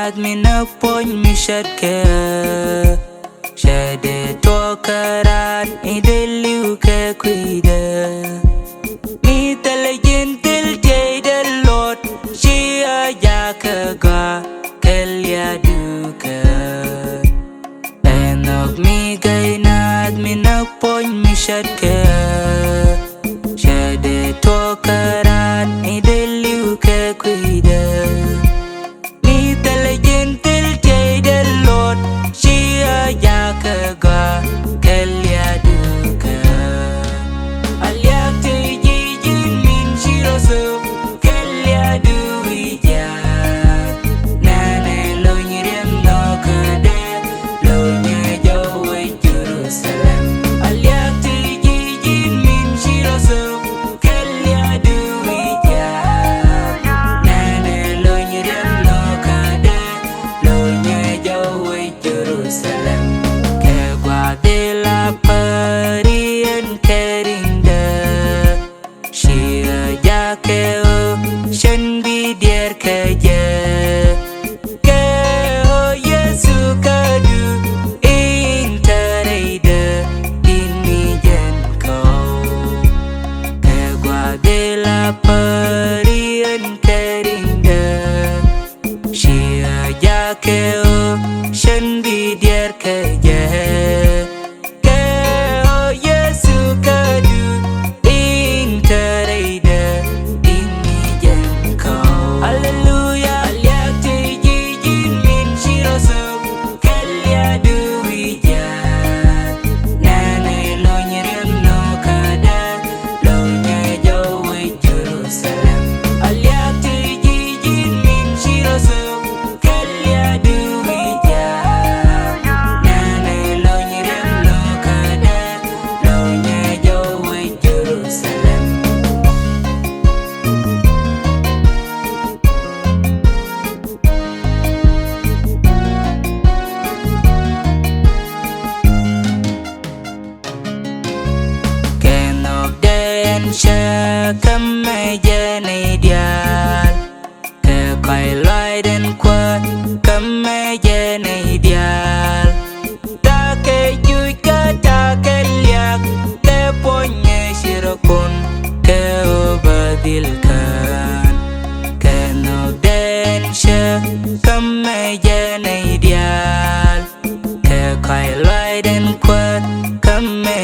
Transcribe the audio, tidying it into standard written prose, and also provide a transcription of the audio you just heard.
NAATH mi na pony mi shatke Shade to karan ideliu ke kuide Mi talagin til jade lot Shia yakaga kelya duka Enok mi GAAY NAATH mi na pony mi shatke Shade to karan ideliu ke kuide Mi talagin til jade lot Shia yakaga kelya duka Alyak te yijin min shirosu kelya duija Nane lo nyirem no kade lo nyejawe Jerusalem Alyak te yijin min shirosu kelya duija Nane lo nyirem no kade lo nyejawe Jerusalem Kegwa de la parian kerinda Shia jakeo shen bidier keje Keo Yesu kadu intereide dini jenko Kegwa de la parian kerinda Shia jakeo shen bidier keje Keo Yesu kadu intereide dini jenko Hallelujah Alyak te yijin min shirosu kelya duija Nane lo nyirem no kada lo nyejawe Jerusalem Alyak te yijin min shirosu kelya duija Nane lo nyirem no kada lo nyejawe Jerusalem Kenok den sha kame jene ideal Ke kai lai den kwa kame jene ideal Ta ke juj ka ta ke liak Ke ponye shirokun ke obadilkan Kenok den sha kame jene ideal Ke kai lai den kwa kame